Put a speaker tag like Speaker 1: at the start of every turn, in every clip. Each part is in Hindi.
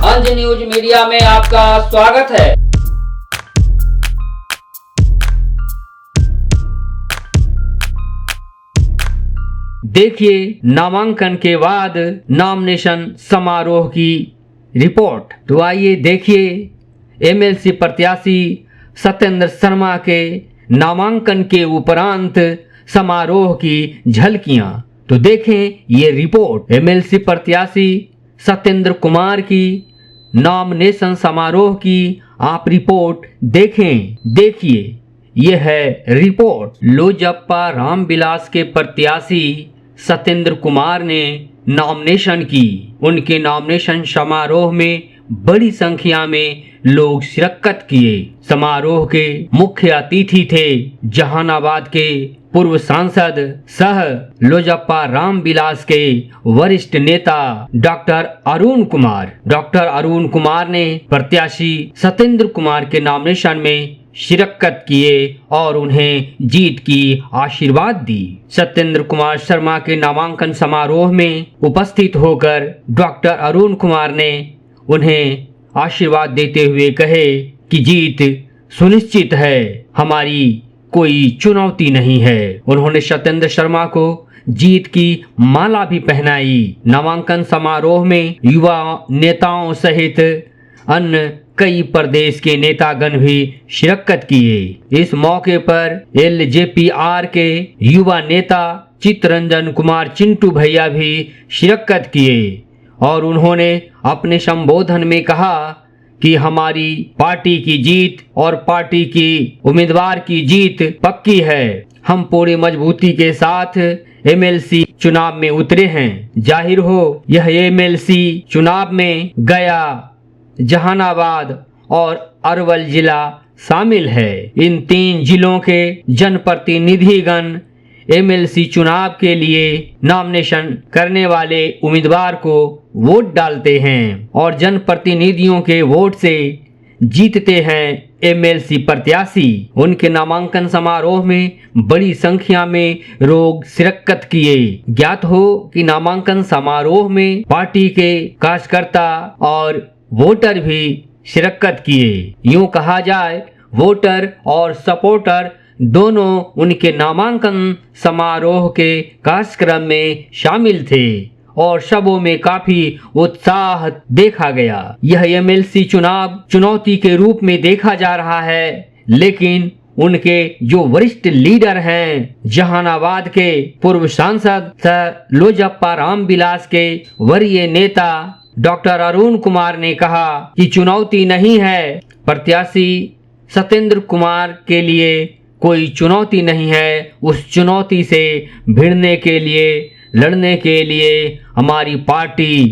Speaker 1: अंज न्यूज मीडिया में आपका स्वागत है।
Speaker 2: देखिए नामांकन के बाद नॉमिनेशन समारोह की रिपोर्ट। तो आइए देखिए एमएलसी प्रत्याशी सत्येंद्र शर्मा के नामांकन के उपरांत समारोह की झलकियां। तो देखें ये रिपोर्ट। एमएलसी प्रत्याशी सत्येंद्र कुमार की नॉमिनेशन समारोह की आप रिपोर्ट देखें। देखिए यह है रिपोर्ट। लोजप्पा रामविलास के प्रत्याशी सत्येंद्र कुमार ने नॉमिनेशन की। उनके नॉमिनेशन समारोह में बड़ी संख्या में लोग शिरकत किए। समारोह के मुख्य अतिथि थे जहानाबाद के पूर्व सांसद सह लोजप्पा रामविलास के वरिष्ठ नेता डॉक्टर अरुण कुमार। डॉक्टर अरुण कुमार ने प्रत्याशी सत्येंद्र कुमार के नॉमिनेशन में शिरकत किए और उन्हें जीत की आशीर्वाद दी। सत्येंद्र कुमार शर्मा के नामांकन समारोह में उपस्थित होकर डॉक्टर अरुण कुमार ने उन्हें आशीर्वाद देते हुए कहे कि जीत सुनिश्चित है, हमारी कोई चुनौती नहीं है। उन्होंने सत्येंद्र शर्मा को जीत की माला भी पहनाई। नामांकन समारोह में युवा नेताओं सहित अन्य कई प्रदेश के नेतागण भी शिरकत किए। इस मौके पर एलजेपीआर के युवा नेता चित्तरंजन कुमार चिंटू भैया भी शिरकत किए और उन्होंने अपने संबोधन में कहा कि हमारी पार्टी की जीत और पार्टी की उम्मीदवार की जीत पक्की है। हम पूरी मजबूती के साथ एमएलसी चुनाव में उतरे हैं। जाहिर हो यह एमएलसी चुनाव में गया, जहानाबाद और अरवल जिला शामिल है। इन 3 जिलों के जनप्रतिनिधिगण एमएलसी चुनाव के लिए नॉमिनेशन करने वाले उम्मीदवार को वोट डालते हैं और जनप्रतिनिधियों के वोट से जीतते हैं एमएलसी प्रत्याशी। उनके नामांकन समारोह में बड़ी संख्या में लोग शिरकत किए। ज्ञात हो कि नामांकन समारोह में पार्टी के कार्यकर्ता और वोटर भी शिरकत किए। यूं कहा जाए वोटर और सपोर्टर दोनों उनके नामांकन समारोह के कार्यक्रम में शामिल थे और सबों में काफी उत्साह देखा गया। यह एमएलसी चुनाव चुनौती के रूप में देखा जा रहा है, लेकिन उनके जो वरिष्ठ लीडर हैं जहानाबाद के पूर्व सांसद सर लोजप्पा रामविलास के वरीय नेता डॉक्टर अरुण कुमार ने कहा कि चुनौती नहीं है, प्रत्याशी सत्येंद्र कुमार के लिए कोई चुनौती नहीं है। उस चुनौती से भिड़ने के लिए, लड़ने के लिए हमारी पार्टी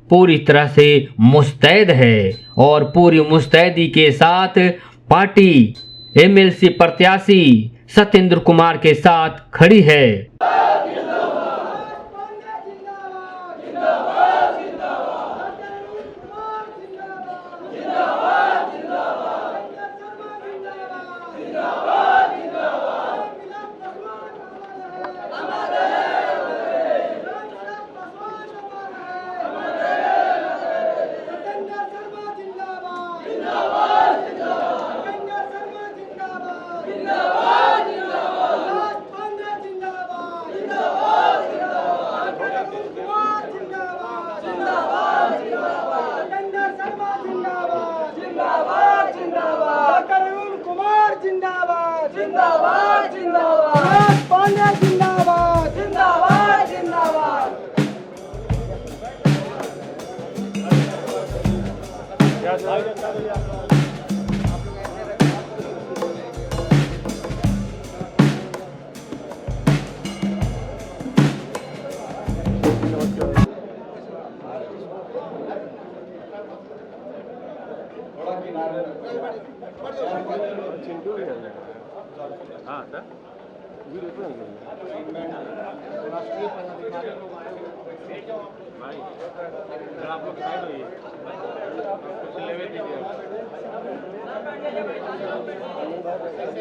Speaker 2: पूरी तरह से मुस्तैद है और पूरी मुस्तैदी के साथ पार्टी एमएलसी प्रत्याशी सत्येंद्र कुमार के साथ खड़ी है।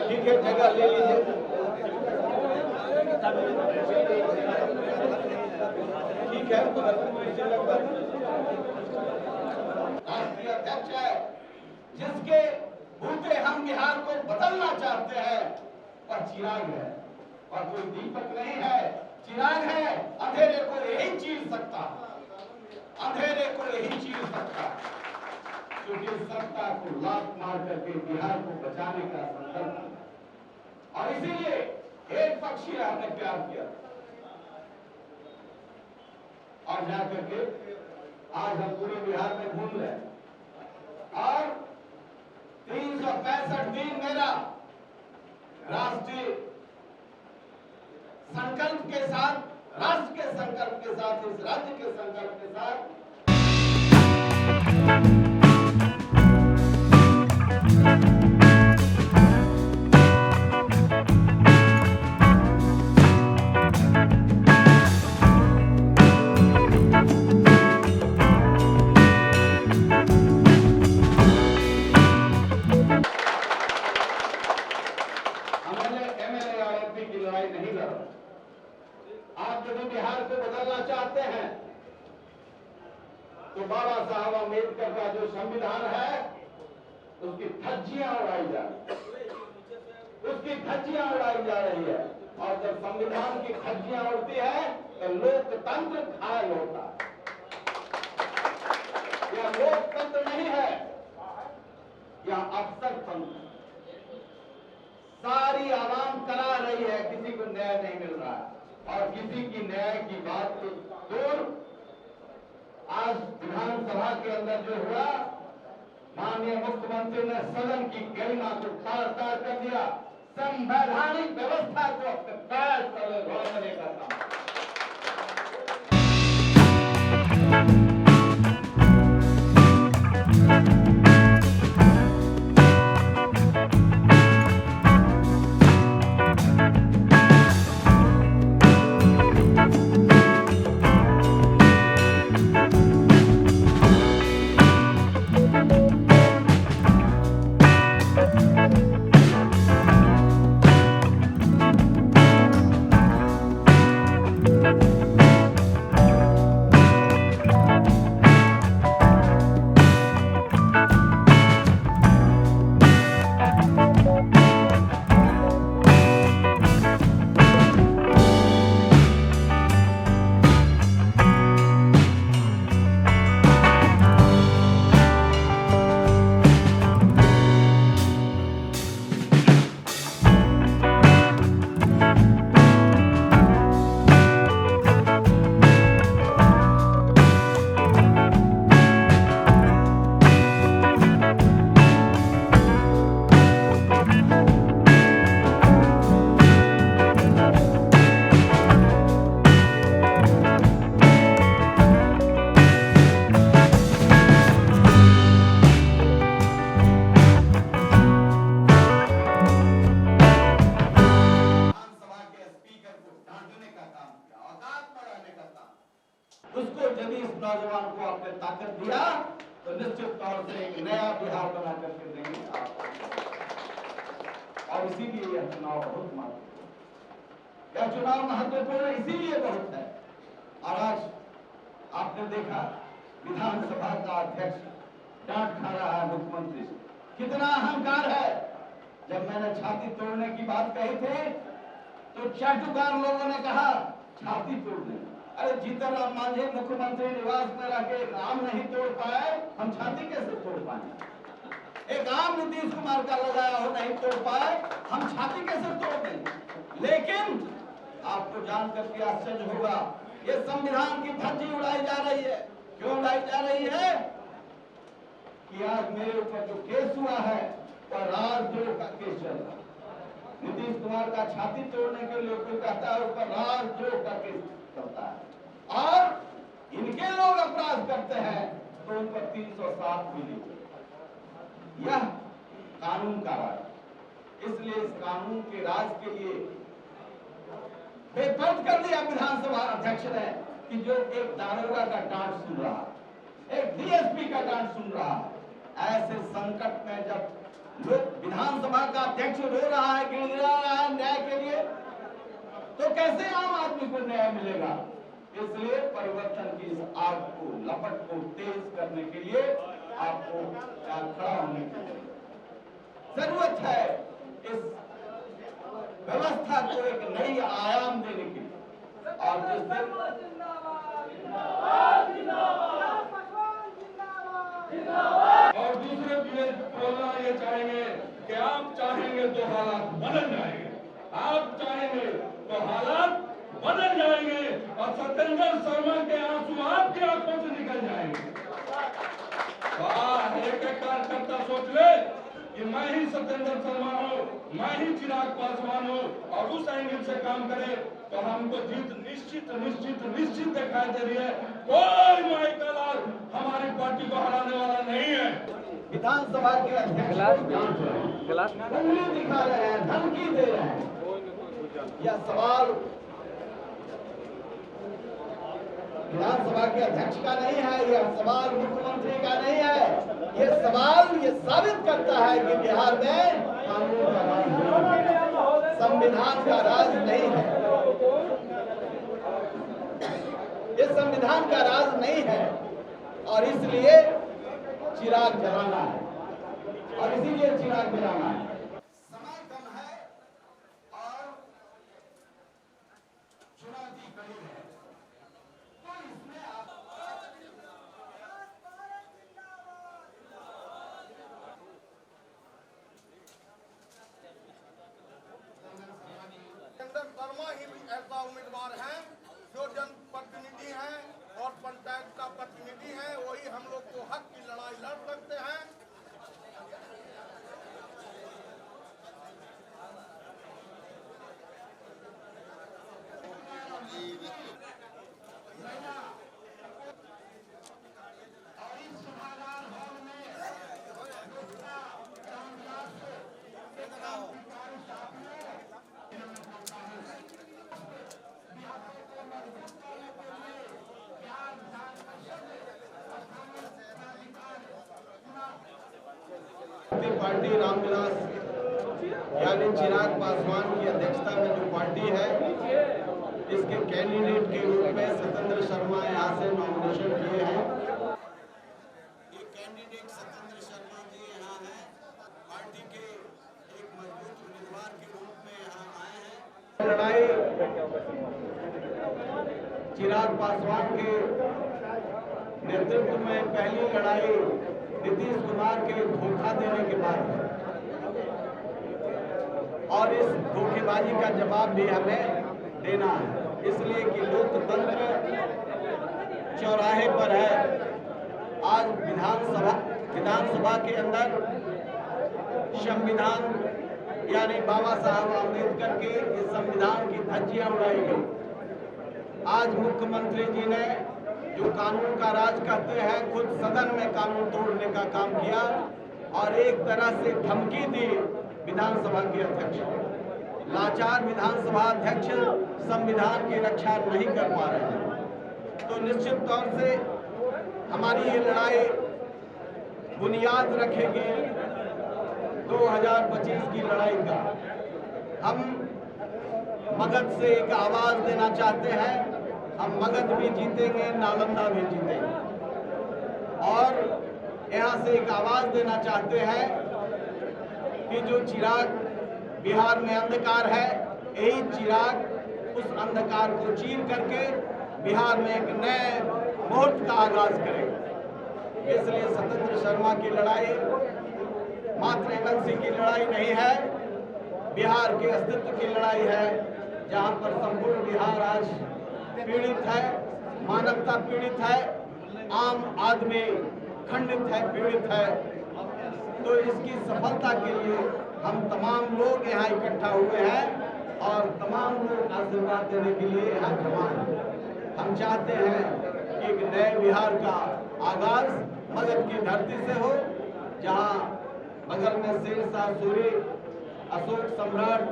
Speaker 3: ठीक है, जगह ले लीजिए। राष्ट्रीय अध्यक्ष है, जिसके बूते हम बिहार को बदलना चाहते हैं, वह चिराग है और कोई दीपक नहीं है, चिराग है। अंधेरे को यही चीर सकता, अंधेरे को यही चीर सकता, क्योंकि सत्ता को लात मार करके बिहार को बचाने का संकल्प है। और इसीलिए एक पक्षीय हमने प्यार किया और जाकर के आज हम पूरे बिहार में घूम रहे हैं और 365 दिन मेरा राष्ट्रीय संकल्प के साथ, राष्ट्र के संकल्प के साथ, इस राज्य के संकल्प के साथ आप यदि बिहार को बदलना चाहते हैं तो बाबा साहब अम्बेडकर का जो संविधान है उसकी धज्जियां उड़ाई जा रही है। और जब संविधान की धज्जियां उड़ती है तो लोकतंत्र घायल होता है। यह लोकतंत्र नहीं है, यह अफसर तंत्र। सारी आवाम करा रही है, किसी को न्याय नहीं मिल रहा है और किसी की न्याय की बात तो दूर। आज विधानसभा के अंदर जो हुआ, माननीय मुख्यमंत्री ने सदन की गरिमा को तार-तार कर दिया, संवैधानिक व्यवस्था को अपने पैर तले ढोने का काम। उसको यदि इस नौजवान को आपने ताकत दिया तो निश्चित तौर से एक नया बिहार बना करके देंगे आप। और इसीलिए यह चुनाव बहुत महत्वपूर्ण, यह चुनाव महत्वपूर्ण इसीलिए बहुत है। और आज आपने देखा विधानसभा का अध्यक्ष डांट खा रहा है मुख्यमंत्री से, कितना अहंकार है। जब मैंने छाती तोड़ने की बात कही थी तो चाटुकार लोगों ने कहा छाती तोड़ दें। अरे जीतन राम मांझी मुख्यमंत्री निवास में रह के नाम नहीं तोड़ पाए, हम छाती कैसे तोड़ पाए? एक आम नीतीश कुमार का लगाया हो नहीं तोड़ पाए, हम छाती कैसे तोड़ दें? लेकिन आपको जान करके आश्चर्य होगा, ये संविधान की धज्जी उड़ाई जा रही है। क्यों उड़ाई जा रही है? कि आज मेरे ऊपर जो केस हुआ है वह राजद्रोह का केस चल रहा है। नीतीश कुमार का छाती तोड़ने के लिए कोई कहता है ऊपर राजद्रोह का केस चलता है और इनके लोग अपराध करते हैं तो उन पर 307 मिली। यह कानून का राज, इसलिए इस कानून के राज के लिए बेपर्द कर दिया विधानसभा अध्यक्ष ने कि जो एक दारोगा का डांट सुन रहा है, एक डीएसपी का डांट सुन रहा है, ऐसे संकट में जब लोग विधानसभा का अध्यक्ष रो रहा है, गिड़गिड़ा रहा है न्याय के लिए, तो कैसे आम आदमी को न्याय मिलेगा? इसलिए परिवर्तन की इस आग को, लपट को तेज करने के लिए आपको खड़ा होने की जरूरत है। इस व्यवस्था को एक नई आयाम देने की और जिस दिन
Speaker 4: और दूसरे ये बोलना ये चाहेंगे कि आप चाहेंगे तो हालात बदल जाएंगे, आप चाहेंगे तो हालात बदल जाएंगे और सत्येंद्र शर्मा के आंसू आपकी आंखों से निकल जाएंगे। एक एक कार्यकर्ता सोच ले कि मैं ही सत्येंद्र शर्मा हूँ, मैं ही चिराग पासवान हूँ और उस एंगल से काम करे तो हमको जीत निश्चित निश्चित निश्चित दिखाई दे रही है। कोई माइकल लाल हमारी पार्टी को हराने वाला नहीं है।
Speaker 3: विधानसभा के अध्यक्ष उंगली दिखा रहे हैं, धमकी दे रहे हैं। यह सवाल विधानसभा के अध्यक्ष का नहीं है, यह सवाल मुख्यमंत्री का नहीं है। यह सवाल ये साबित करता है कि बिहार में कानून का राज नहीं है, संविधान का राज नहीं है। ये संविधान का राज नहीं है और इसलिए चिराग जलाना है और इसीलिए चिराग जलाना है। समय कम है और चुनौती कड़ी है, तो इसमें आप
Speaker 5: शर्मा ही ऐसा उम्मीदवार है जो जनप्रतिनिधि हैं और पंचायत का प्रतिनिधि है, वही हम लोग को हक की लड़ाई लड़ सकते हैं।
Speaker 3: पार्टी रामविलास यानी चिराग पासवान की अध्यक्षता में जो पार्टी है, इसके कैंडिडेट के रूप में सत्येंद्र शर्मा यहाँ से नॉमिनेशन किए हैं। ये कैंडिडेट सत्येंद्र शर्मा जी यहाँ हैं, पार्टी के एक मजबूत उम्मीदवार के रूप में यहाँ आए हैं। लड़ाई चिराग पासवान के नेतृत्व में पहली लड़ाई नीतीश कुमार के धोखा देने के बाद और इस धोखेबाजी का जवाब भी हमें देना है, इसलिए कि लोकतंत्र चौराहे पर है। आज विधानसभा के अंदर संविधान यानी बाबा साहब अम्बेडकर के इस संविधान की धज्जियां उड़ाई गई। आज मुख्यमंत्री जी ने जो कानून का राज कहते हैं, खुद सदन में कानून तोड़ने का काम किया और एक तरह से धमकी दी विधानसभा के अध्यक्ष। लाचार विधानसभा अध्यक्ष संविधान की रक्षा नहीं कर पा रहे हैं। तो निश्चित तौर से हमारी ये लड़ाई बुनियाद रखेगी 2025 की लड़ाई का। हम मगध से एक आवाज देना चाहते हैं, हम मगध भी जीतेंगे, नालंदा भी जीतेंगे और यहाँ से एक आवाज देना चाहते हैं कि जो चिराग बिहार में अंधकार है, यही चिराग उस अंधकार को चीर करके बिहार में एक नए मुहूर्त का आगाज करेगा। इसलिए सत्येंद्र शर्मा की लड़ाई मात्र एमएलसी की लड़ाई नहीं है, बिहार के अस्तित्व की लड़ाई है, जहाँ पर संपूर्ण बिहार आज पीड़ित है, मानवता पीड़ित है, आम आदमी खंडित है, पीड़ित है। तो इसकी सफलता के लिए हम तमाम लोग यहाँ इकट्ठा हुए हैं और तमाम लोग आशीर्वाद देने के लिए यहाँ जमा हैं। हम चाहते हैं कि एक नए बिहार का आगाज मगध की धरती से हो, जहाँ बगल में शेरशाह सूरी, अशोक सम्राट,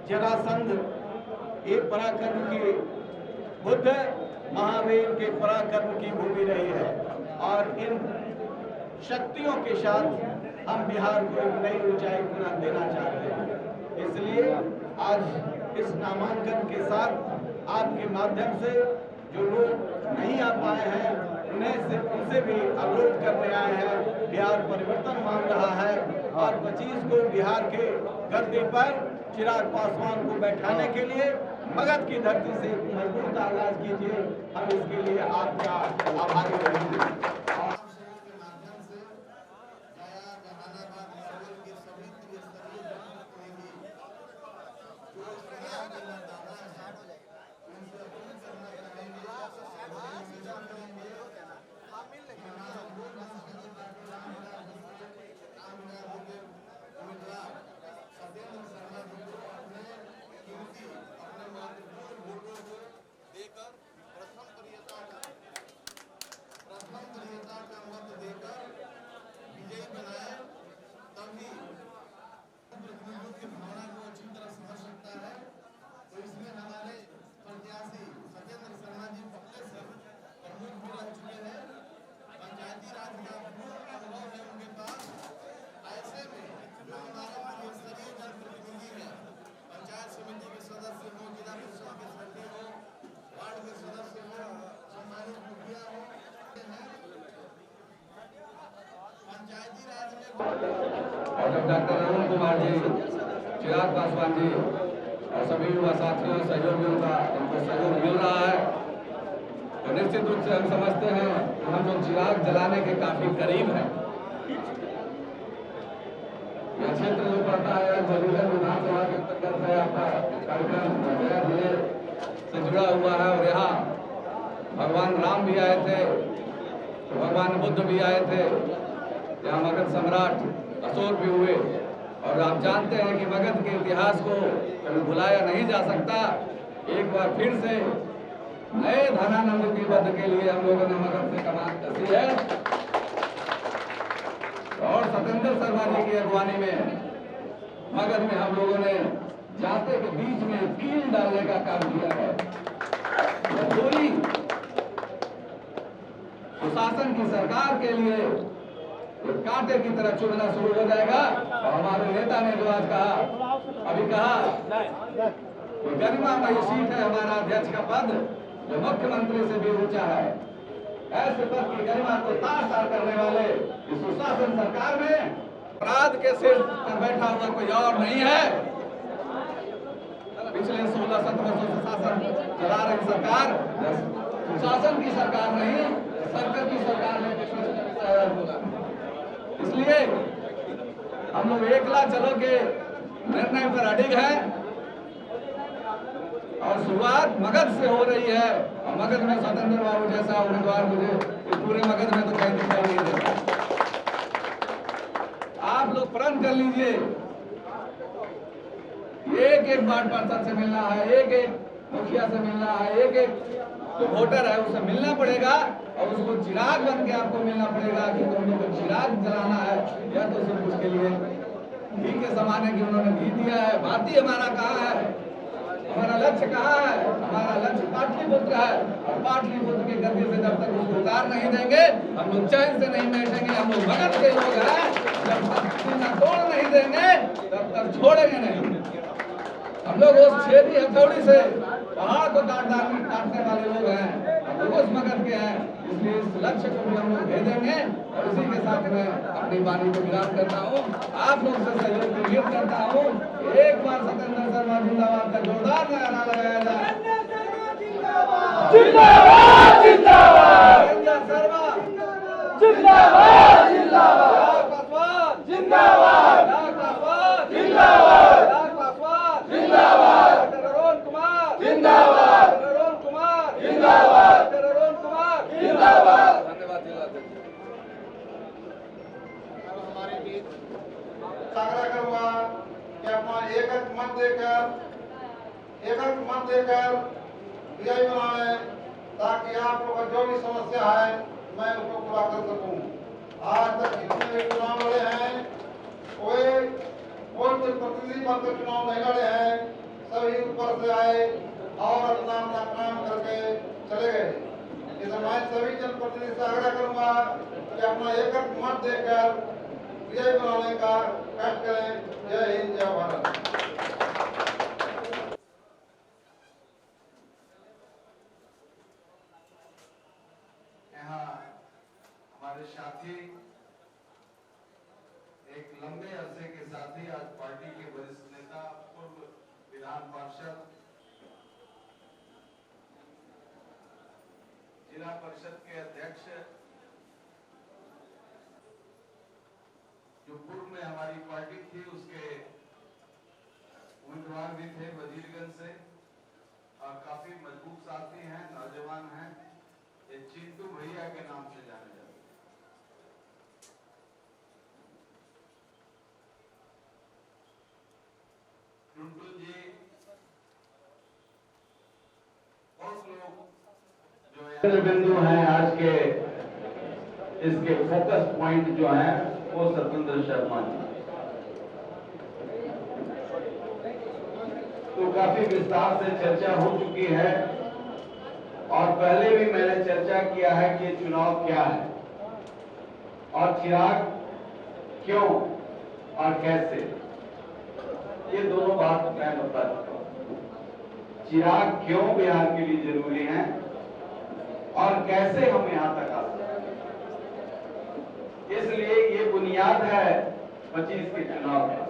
Speaker 3: जरासंध, ये पराक्रम की बुद्ध महावीर के पराक्रम की भूमि रही है और इन शक्तियों के साथ हम बिहार को एक नई ऊंचाई पुनः देना चाहते हैं। इसलिए आज इस नामांकन के साथ आपके माध्यम से जो लोग नहीं आ पाए हैं उनसे भी अनुरोध करने आए हैं। बिहार परिवर्तन मांग रहा है और 25 को बिहार के गद्दे पर चिराग पासवान को बैठाने के लिए मगध की धरती से मजबूत आगाज कीजिए। हम इसके लिए आपका आभारी रहेंगे।
Speaker 6: और जब डॉक्टर अरुण कुमार जी, चिराग पासवान जी और सभी युवा साथियों सहयोगियों का हमको सहयोग मिल रहा है, तो निश्चित रूप से हम समझते हैं कि हम लोग चिराग जलाने के काफी करीब हैं। यह क्षेत्र जो पड़ता है जलीगढ़ विधानसभा के अंतर्गत है। आपका कार्यक्रम गया जिले से जुड़ा हुआ है और यहाँ भगवान राम भी आए थे, भगवान बुद्ध भी आए थे, यहाँ मगध सम्राट अशोक भी हुए। और आप जानते हैं कि मगध के इतिहास को कभी भुलाया नहीं जा सकता। एक बार फिर से नए धनानंद की वध के लिए हम लोगों ने मगध से कमान कसी है और सत्येंद्र शर्मा जी की अगवानी में मगध में हम लोगों ने जाते के बीच में कील डालने का काम किया है। पूरी सुशासन की सरकार के लिए कांटे की तरह चुनना शुरू हो जाएगा। और हमारे नेता ने जो आज अभी कहा कि गरिमामयी सीट है हमारा अध्यक्ष का पद, जो मुख्यमंत्री से भी ऊंचा है। ऐसे पद की गरिमा को तार-तार करने वाले इस सुशासन सरकार में अपराध के सिर पर बैठा हुआ कोई और नहीं है। पिछले 16-17 वर्षों से शासन चला रही सरकार सुशासन की सरकार नहीं, सरकार की सरकार ने इसलिए हम लोग एकला चलो के निर्णय पर अडिग हैं और शुरुआत मगध से हो रही है। और मगध में सत्येंद्र बाबू जैसा उम्मीदवार मुझे पूरे मगध में तो कहीं दिखाई नहीं देता। आप लोग प्रण कर लीजिए, एक एक वार्ड पार्षद से मिलना है, एक एक मुखिया से मिलना है, एक एक जो वोटर है उससे मिलना पड़ेगा और उसको चिराग बन के आपको मिलना पड़ेगा कि तुम लोग को चिराग जलाना है। या तो सिर्फ उसके लिए घी के जमाने की उन्होंने घी दिया है। बाती हमारा कहाँ है, हमारा लक्ष्य कहाँ है? हमारा लक्ष्य पाटलिपुत्र है और पाटलिपुत्र के गद्दे से जब तक उसको उतार नहीं देंगे हम लोग चैन से नहीं बैठेंगे। हम लोग मगध के लोग हैं, जब तक सीना तोड़ नहीं देंगे तब तक छोड़ेंगे नहीं। हम लोग उस छेदी हथौड़ी से पहाड़ को काटने वाले लोग हैं, हम लोग उस मगध के हैं। इसलिए इस लक्ष्य को भी हम लोग भेजेंगे और इसी के साथ मैं अपनी वाणी को विराम करता हूँ। आप लोग से सहयोग की उम्मीद करता हूँ। एक बार सत्येंद्र शर्मा जिंदाबाद का जोरदार नारा लगाया जाए। जिंदाबाद जिंदाबाद सत्येंद्र शर्मा जिंदाबाद जिंदाबाद पासवान जिंदाबाद पासवान जिंदाबाद पासवान जिंदाबाद अरुण कुमार जिंदाबाद अरुण कुमार जिंदाबाद अरुण कुमार जिंदाबाद। धन्यवाद जिलाध्यक्ष।
Speaker 5: हमारे बीच आग्रह करूंगा कि अपना एकक मत देकर विजय बनाए ताकि आप लोग का जो भी समस्या है मैं उसको पूरा कर सकूं। आज तक जितने भी चुनाव लड़े हैं कोई प्रतिनिधि बनकर चुनाव नहीं लड़े हैं, सभी ऊपर से आए और अपना अपना काम करके चले गए। इसलिए मैं सभी जनप्रतिनिधि से आग्रह करूंगा कि अपना एकक मत देकर विजय बनाने का कष्ट करें। जय हिंद, जय भारत। हमारे साथी, एक लंबे अरसे के साथी, आज पार्टी के वरिष्ठ नेता, पूर्व विधान पार्षद, जिला परिषद के अध्यक्ष, जो पूर्व में हमारी पार्टी थी उसके उम्मीदवार भी थे वजीरगंज से, और काफी मजबूत साथी हैं, नौजवान हैं, ये चिंटू भैया के नाम से जाने जाते हैं। टुनटुन जी, बहुत लोग जो बिंदु हैं आज के इसके फोकस पॉइंट जो हैं वो सत्येंद्र शर्मा जी। तो काफी विस्तार से चर्चा हो चुकी है और पहले भी मैंने चर्चा किया है कि चुनाव क्या है और चिराग क्यों और कैसे, ये दोनों बात मैं बता चुका हूं। चिराग क्यों बिहार के लिए जरूरी है और कैसे हम यहां तक आ सकते हैं, इसलिए ये बुनियाद है 25 के चुनाव का।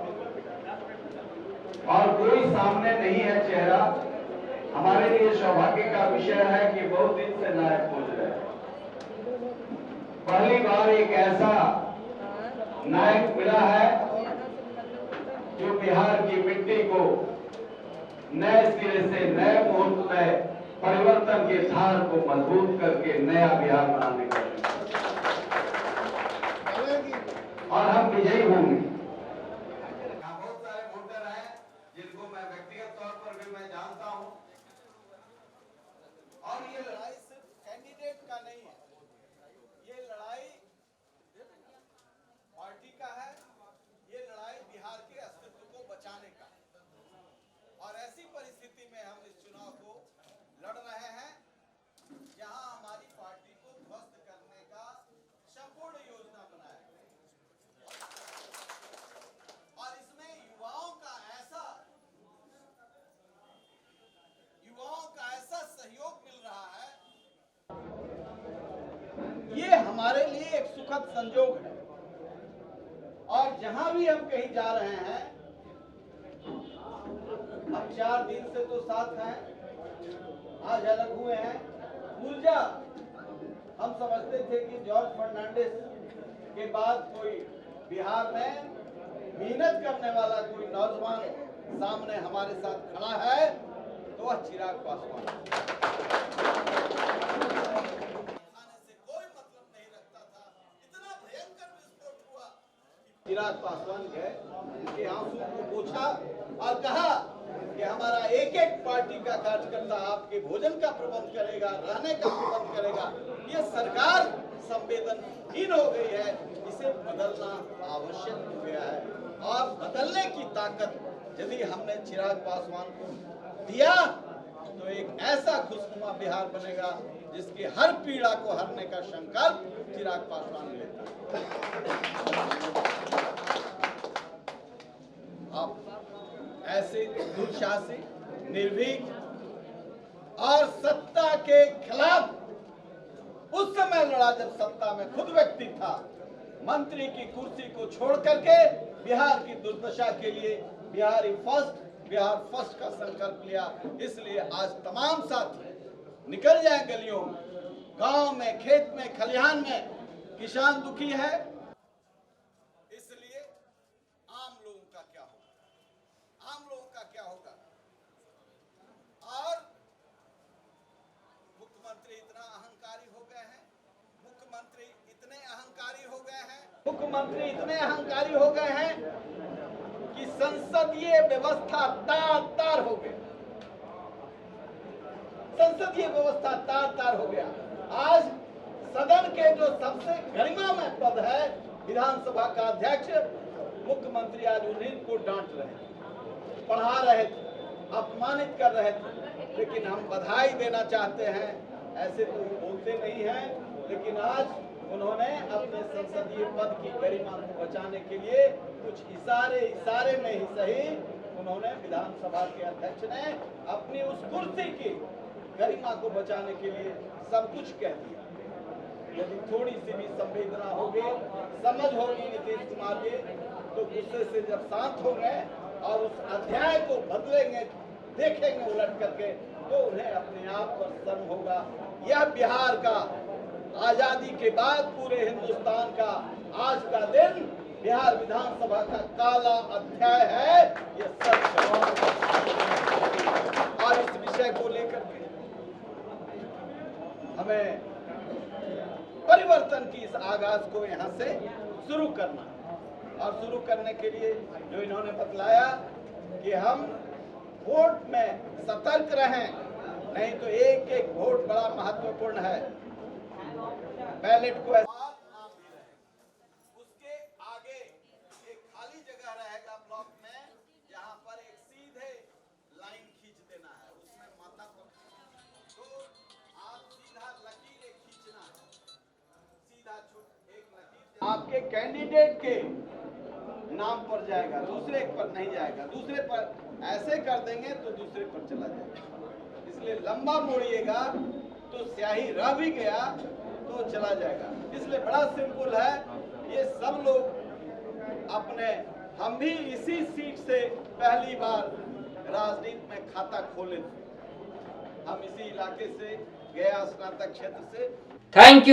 Speaker 5: और कोई सामने नहीं है चेहरा, हमारे लिए सौभाग्य का विषय है कि बहुत दिन से नायक खोज रहे हैं। पहली बार एक ऐसा नायक मिला है जो बिहार की मिट्टी को नए सिरे से, नए मुहूर्त में परिवर्तन के धार को मजबूत करके नया बिहार बनाने का, और हम विजयी होंगे। बहुत सारे वोटर हैं जिनको मैं व्यक्तिगत तौर पर भी मैं जानता हूं, और ये लड़ाई सिर्फ कैंडिडेट का नहीं है, ये लड़ाई पार्टी का है, ये लड़ाई बिहार के अस्तित्व को बचाने का है। और ऐसी परिस्थिति में हम इस चुनाव को लड़ रहे हैं जहां हमारी पार्टी को ध्वस्त करने का संपूर्ण योजना बनाया गया, और इसमें युवाओं का ऐसा सहयोग मिल रहा है, ये हमारे लिए एक सुखद संजोग है। और जहां भी हम कहीं जा रहे हैं, अब 4 दिन से तो साथ हैं, आज अलग हुए हैं। ऊर्जा, हम समझते थे कि जॉर्ज फर्नांडिस के बाद कोई बिहार में मेहनत करने वाला कोई नौजवान सामने हमारे साथ खड़ा है तो वह चिराग पासवान। खाने से कोई मतलब नहीं रखता था, इतना भयंकर विस्फोट हुआ कि चिराग पासवान गए, उनके आंसू को पोंछा और कहा कि हमारा एक एक पार्टी का कार्यकर्ता आपके भोजन का प्रबंध करेगा, रहने का प्रबंध करेगा। ये सरकार संवेदनहीन हो गई है, इसे बदलना आवश्यक हो गया है। और बदलने की ताकत यदि हमने चिराग पासवान को दिया तो एक ऐसा खुशनुमा बिहार बनेगा जिसकी हर पीड़ा को हरने का संकल्प चिराग पासवान लेता है। अब ऐसे दुशासी, निर्भीक और सत्ता के खिलाफ उस समय लड़ा जब सत्ता में खुद व्यक्ति था, मंत्री की कुर्सी को छोड़ करके बिहार की दुर्दशा के लिए बिहार फर्स्ट का संकल्प लिया। इसलिए आज तमाम साथी निकल जाए गलियों में, गांव में, खेत में, खलिहान में। किसान दुखी है, इसलिए आम लोगों का क्या होगा, आम लोगों का क्या होगा। और मुख्यमंत्री इतना अहंकारी हो गए हैं, मुख्यमंत्री इतने अहंकारी हो गए हैं, मुख्यमंत्री इतने अहंकारी हो गए हैं कि संसदीय व्यवस्था तार हो गई, संसदीय व्यवस्था तार हो गया। आज सदन के जो सबसे गरिमामय पद है विधानसभा का अध्यक्ष, मुख्यमंत्री आज उन्हीं को डांट रहे थे, पढ़ा रहे थे, अपमानित कर रहे थे। लेकिन हम बधाई देना चाहते हैं, ऐसे तो बोलते नहीं हैं, लेकिन आज उन्होंने अपने संसदीय पद की गरिमा को बचाने के लिए कुछ इशारे में ही सही, उन्होंने विधानसभा के अध्यक्ष ने अपनी उस कुर्सी की गरिमा को बचाने के लिए सब कुछ कह दिया। यदि थोड़ी सी भी संवेदना होगी, समझ होगी नीतीश कुमार जी, तो गुस्से से जब शांत होंगे और उस अध्याय को बदलेंगे, देखेंगे उलट करके, तो उन्हें अपने आप पर शर्म होगा। यह बिहार का आजादी के बाद पूरे हिंदुस्तान का आज का दिन बिहार विधानसभा का काला अध्याय है, ये सच है। और इस विषय को लेकर के हमें परिवर्तन की इस आगाज को यहाँ से शुरू करना है। और शुरू करने के लिए जो इन्होंने बतलाया कि हम वोट में सतर्क रहें, नहीं तो एक एक वोट बड़ा महत्वपूर्ण है। बैलेट को उसके आगे एक खाली जगह रहेगा ब्लॉक में, जहां पर एक सीधे लाइन खींच देना है, उसमें माथा पर तो आप सीधा लकीर खींचना है, सीधा एक लकीर आपके कैंडिडेट के नाम पर जाएगा, दूसरे पर नहीं जाएगा। दूसरे पर ऐसे कर देंगे तो दूसरे पर चला जाएगा, इसलिए लंबा मोड़िएगा तो स्याही रह भी गया तो चला जाएगा। इसलिए बड़ा सिंपल है, ये सब लोग अपने, हम भी इसी सीट से पहली बार राजनीति में खाता खोले थे, हम इसी इलाके से, गया स्नातक क्षेत्र से।
Speaker 1: Thank you.